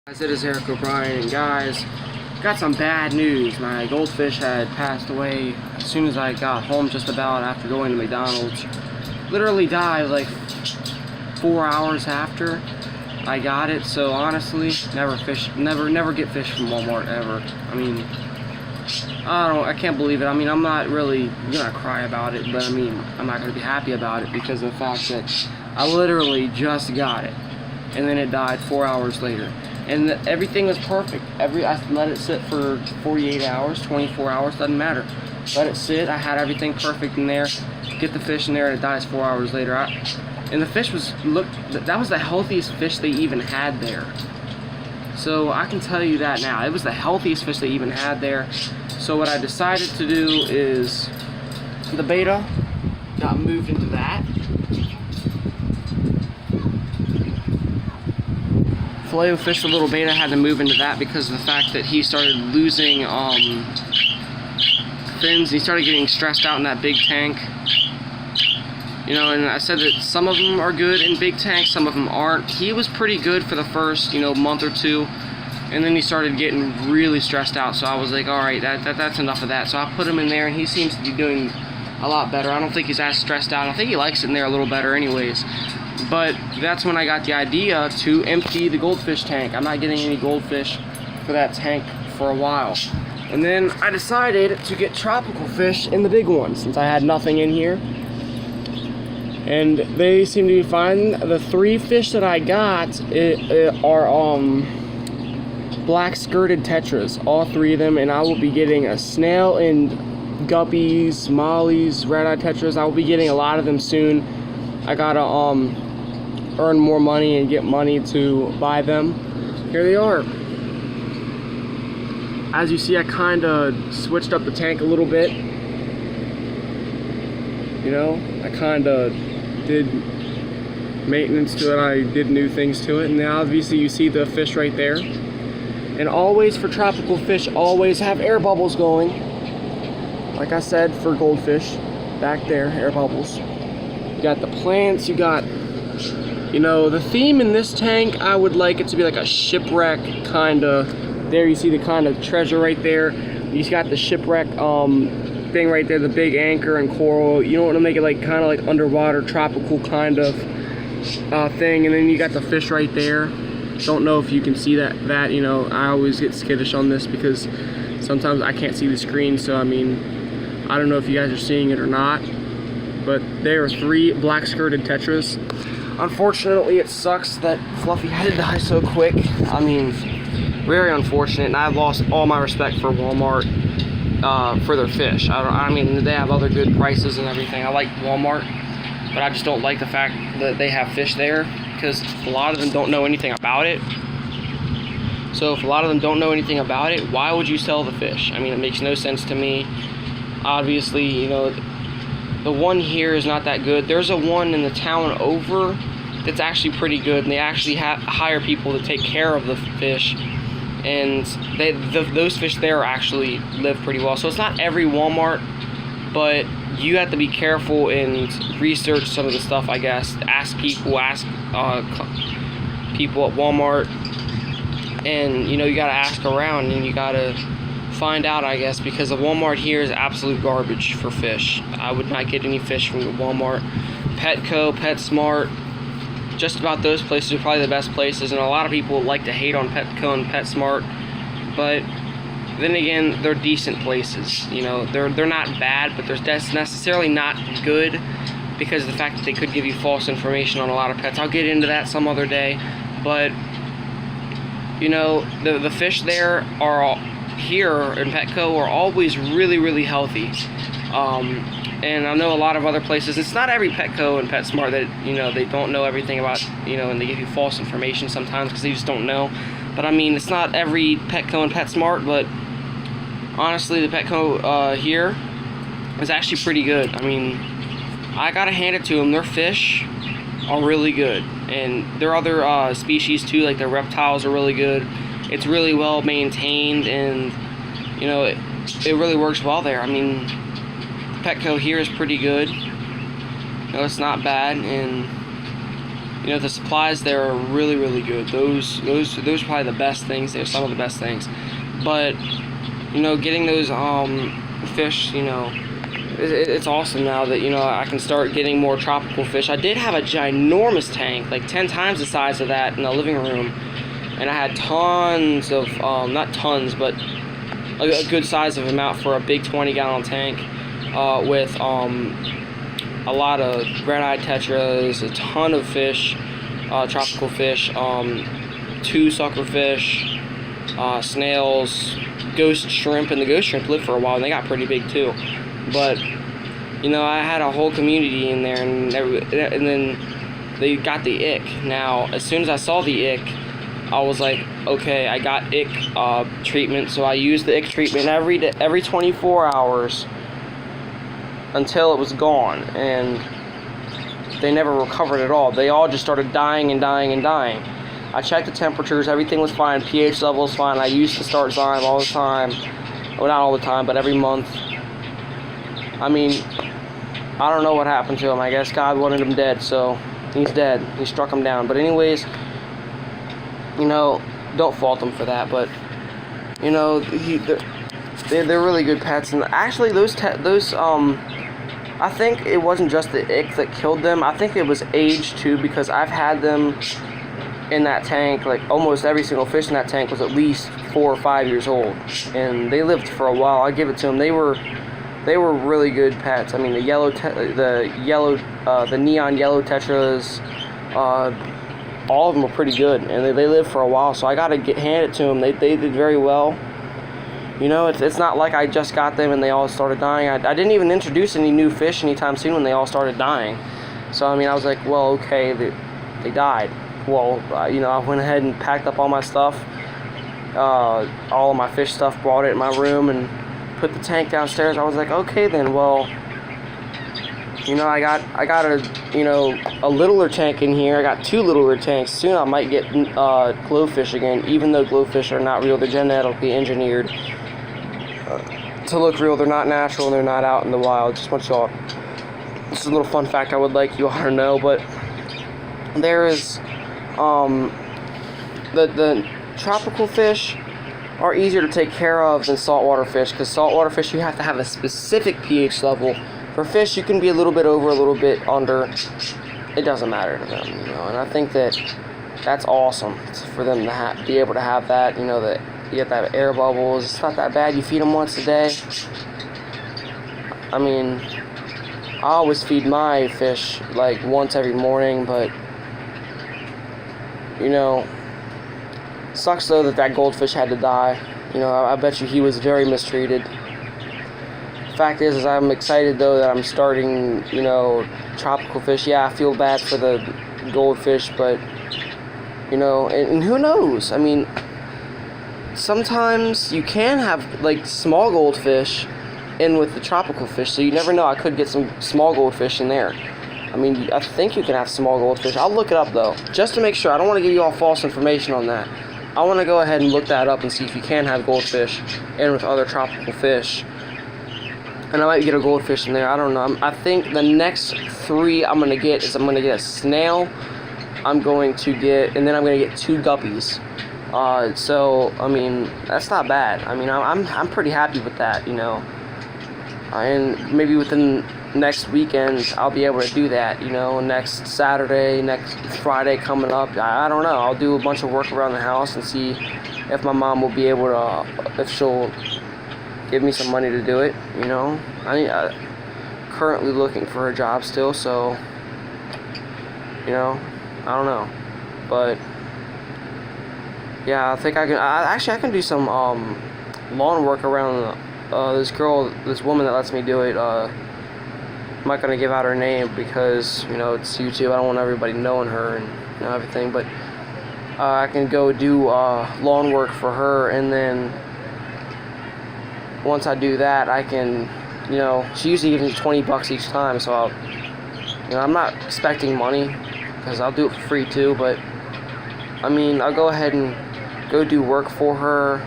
Guys, it is Eric O'Brien, and guys, got some bad news. My goldfish had passed away as soon as I got home, just about after going to McDonald's. Literally died like 4 hours after I got it. So honestly, never get fish from Walmart ever. I mean, I can't believe it. I mean, I'm not really gonna cry about it, but I mean, I'm not gonna be happy about it because of the fact that I literally just got it, and then it died 4 hours later. And everything was perfect. I let it sit for 48 hours, 24 hours, doesn't matter. Let it sit. I had everything perfect in there. Get the fish in there, and it dies 4 hours later. And the fish that was the healthiest fish they even had there. So I can tell you that now. It was the healthiest fish they even had there. So what I decided to do is the beta got moved into that. Filet-O-Fish, the little beta, had to move into that because of the fact that he started losing fins. He started getting stressed out in that big tank. You know, and I said that some of them are good in big tanks, some of them aren't. He was pretty good for the first, month or two, and then he started getting really stressed out. So I was like, all right, that's enough of that. So I put him in there, and he seems to be doing a lot better. I don't think he's as stressed out. I think he likes it in there a little better anyways. But that's when I got the idea to empty the goldfish tank. I'm not getting any goldfish for that tank for a while. And then I decided to get tropical fish in the big one since I had nothing in here. And they seem to be fine. The 3 fish that I got are black skirted tetras, all 3 of them. And I will be getting a snail and guppies, mollies, red-eye tetras. I will be getting a lot of them soon. I gotta earn more money and get money to buy them. Here they are. As you see, I kind of switched up the tank a little bit. I kind of did maintenance to it. I did new things to it. And now obviously you see the fish right there. And always for tropical fish, always have air bubbles going. Like I said, for goldfish, back there, air bubbles. You got the plants, you got, the theme in this tank, I would like it to be like a shipwreck kind of. There you see the kind of treasure right there. You got the shipwreck thing right there, the big anchor and coral. You want to make it like kind of like underwater tropical kind of thing. And then you got the fish right there. Don't know if you can see that. I always get skittish on this because sometimes I can't see the screen. So I mean, I don't know if you guys are seeing it or not. But there are 3 black skirted tetras. Unfortunately, it sucks that Fluffy had to die so quick. I mean, very unfortunate, and I've lost all my respect for Walmart for their fish. I mean, they have other good prices and everything. I like Walmart, but I just don't like the fact that they have fish there because a lot of them don't know anything about it. So if a lot of them don't know anything about it, why would you sell the fish? I mean, it makes no sense to me. Obviously, the one here is not that good. There's a one in the town over that's actually pretty good, and they actually hire people to take care of the fish, and those fish there actually live pretty well. So it's not every Walmart, but you have to be careful and research some of the stuff, I guess. Ask people at Walmart, and you gotta ask around, and you gotta find out, I guess, because the Walmart here is absolute garbage for fish. I would not get any fish from the Walmart. Petco, PetSmart, just about those places are probably the best places, and a lot of people like to hate on Petco and PetSmart, but then again, they're decent places. They're not bad, but they're necessarily not good because of the fact that they could give you false information on a lot of pets. I'll get into that some other day, but the fish there are here in Petco are always really, really healthy. And I know a lot of other places, it's not every Petco and PetSmart that, they don't know everything about, and they give you false information sometimes because they just don't know. But I mean, it's not every Petco and PetSmart, but honestly, the Petco here is actually pretty good. I mean, I gotta hand it to them. Their fish are really good. And their other species too, like their reptiles are really good. It's really well maintained, and it really works well there. I mean, Petco here is pretty good. It's not bad, and You know, the supplies there are really, really good. Those are probably the best things. They're some of the best things. But, you know, getting those fish, you know, it's awesome now that, you know, I can start getting more tropical fish. I did have a ginormous tank, like 10 times the size of that, in the living room. And I had tons of, not tons, but a good size of amount for a big 20-gallon tank with a lot of red-eyed tetras, a ton of fish, tropical fish, 2 suckerfish, snails, ghost shrimp, and the ghost shrimp lived for a while, and they got pretty big too. But, you know, I had a whole community in there, and then they got the ick. Now, as soon as I saw the ick, I was like, okay, I got ick treatment, so I used the ick treatment every 24 hours until it was gone, and they never recovered at all. They all just started dying and dying and dying. I checked the temperatures, everything was fine, pH level was fine. I used to start Zyme all the time. Well, not all the time, but every month. I mean, I don't know what happened to him. I guess God wanted him dead, so he's dead. He struck him down. But anyways, you know, don't fault them for that, but, you know, they're really good pets. And actually, those I think it wasn't just the ick that killed them. I think it was age too, because I've had them in that tank, like almost every single fish in that tank was at least 4 or 5 years old, and they lived for a while. I give it to them. They were really good pets. I mean, the neon yellow tetras, all of them were pretty good, and they lived for a while. So I gotta hand it to them. They did very well. You know, it's not like I just got them and they all started dying. I didn't even introduce any new fish anytime soon when they all started dying. So, I mean, I was like, well, okay, they died. Well, you know, I went ahead and packed up all my stuff, all of my fish stuff, brought it in my room, and put the tank downstairs. I was like, okay, then, well, you know, I got a littler tank in here. I got 2 littler tanks. Soon I might get glowfish again, even though glowfish are not real. They're genetically engineered to look real. They're not natural, and they're not out in the wild. Just want y'all, this is a little fun fact I would like you all to know. But there is the tropical fish are easier to take care of than saltwater fish, because saltwater fish, you have to have a specific pH level. For fish, you can be a little bit over, a little bit under. It doesn't matter to them, you know. And I think that's awesome for them to be able to have that, you know, that you have to have air bubbles. It's not that bad. You feed them once a day. I mean, I always feed my fish like once every morning, but, you know, sucks though that goldfish had to die. You know, I bet you he was very mistreated. Fact is I'm excited though that I'm starting, you know, tropical fish. Yeah, I feel bad for the goldfish, but, you know, and who knows? I mean, sometimes you can have like small goldfish in with the tropical fish, so you never know. I could get some small goldfish in there. I mean, I think you can have small goldfish. I'll look it up though, just to make sure. I don't want to give you all false information on that. I want to go ahead and look that up and see if you can have goldfish in with other tropical fish. And I might get a goldfish in there. I don't know. I think the next 3 I'm going to get is I'm going to get a snail. I'm going to get, and then I'm going to get 2 guppies. So, I mean, that's not bad. I mean, I'm pretty happy with that, you know. And maybe within next weekend, I'll be able to do that, you know. Next Saturday, next Friday coming up. I don't know. I'll do a bunch of work around the house and see if my mom will be able to, if she'll give me some money to do it, you know. I'm currently looking for a job still, so, you know, I don't know. But, yeah, I think I can do some lawn work around this woman that lets me do it. I'm not going to give out her name because, you know, it's YouTube. I don't want everybody knowing her and, you know, everything. But I can go do lawn work for her, and then once I do that, I can, you know, she usually gives me $20 each time, so I'll, you know, I'm not expecting money because I'll do it for free too. But I mean, I'll go ahead and go do work for her,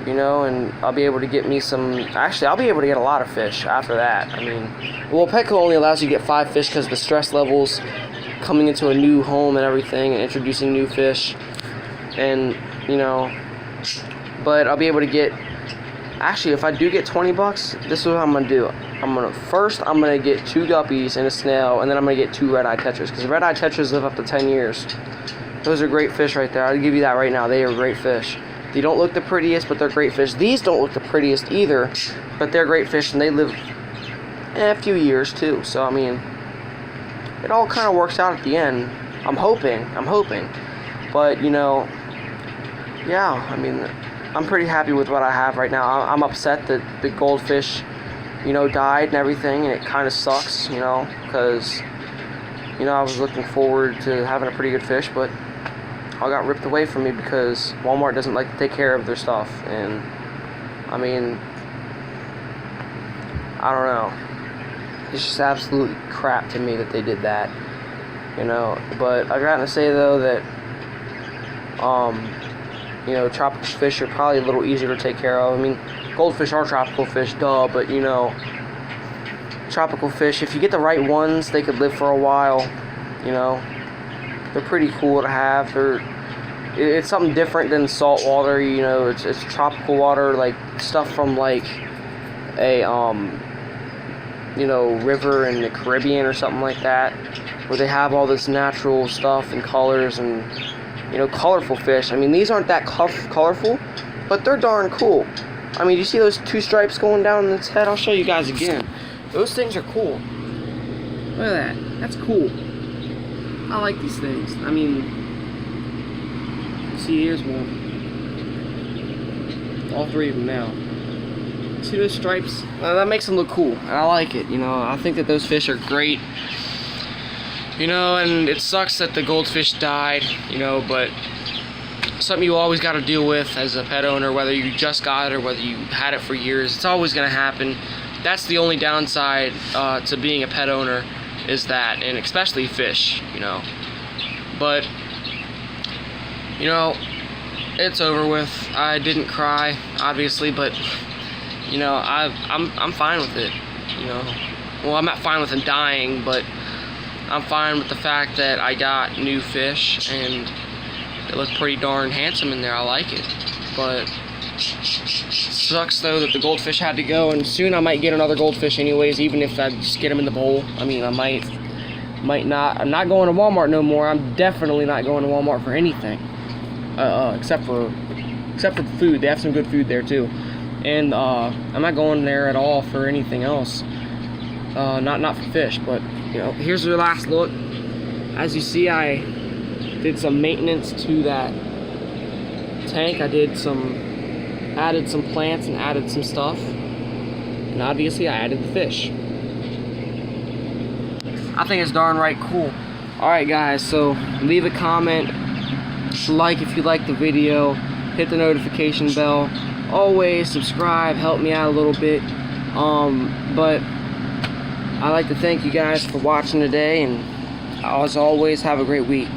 you know, and I'll be able to get me some. Actually, I'll be able to get a lot of fish after that. I mean, well, Petco only allows you to get 5 fish because the stress levels coming into a new home and everything, and introducing new fish, and you know, but I'll be able to get, actually, if I do get 20 bucks, this is what I'm gonna do. I'm gonna get 2 guppies and a snail, and then I'm gonna get 2 red-eye tetras, because red-eye tetras live up to 10 years. Those are great fish right there. I'll give you that right now. They are great fish. They don't look the prettiest, but they're great fish. These don't look the prettiest either, but they're great fish, and they live a few years too. So I mean, it all kind of works out at the end. I'm hoping. But you know, yeah. I mean, I'm pretty happy with what I have right now. I'm upset that the goldfish, you know, died and everything, and it kind of sucks, you know, because you know I was looking forward to having a pretty good fish, but all got ripped away from me because Walmart doesn't like to take care of their stuff. And I mean, I don't know, it's just absolute crap to me that they did that, you know. But I gotta say though that you know, tropical fish are probably a little easier to take care of. I mean, goldfish are tropical fish, duh, but you know, tropical fish, if you get the right ones, they could live for a while, you know. They're pretty cool to have. It's something different than salt water, you know. It's tropical water, like stuff from like a you know, river in the Caribbean or something like that, where they have all this natural stuff and colors and, you know, colorful fish. I mean, these aren't that colorful, but they're darn cool. I mean, you see those 2 stripes going down its head? I'll show you guys again. Those things are cool. Look at that. That's cool. I like these things. I mean, see, here's one. All 3 of them now. See those stripes? That makes them look cool, and I like it. You know, I think that those fish are great. You know, and it sucks that the goldfish died, you know, but something you always got to deal with as a pet owner, whether you just got it or whether you had it for years. It's always going to happen. That's the only downside to being a pet owner, is that, and especially fish, you know. But you know, it's over with. I didn't cry, obviously, but you know, I'm fine with it, you know. Well, I'm not fine with them dying, but I'm fine with the fact that I got new fish and they look pretty darn handsome in there. I like it. But sucks though that the goldfish had to go, and soon I might get another goldfish anyways, even if I just get them in the bowl. I mean, I might not. I'm not going to Walmart no more. I'm definitely not going to Walmart for anything, except for food. They have some good food there too, and I'm not going there at all for anything else. Not for fish, but you know, here's the last look. As you see, I did some maintenance to that tank. I added some plants and added some stuff, and obviously I added the fish. I think it's darn right cool. Alright guys, so leave a comment, like if you like the video, hit the notification bell, always subscribe, help me out a little bit. But I'd like to thank you guys for watching today, and as always, have a great week.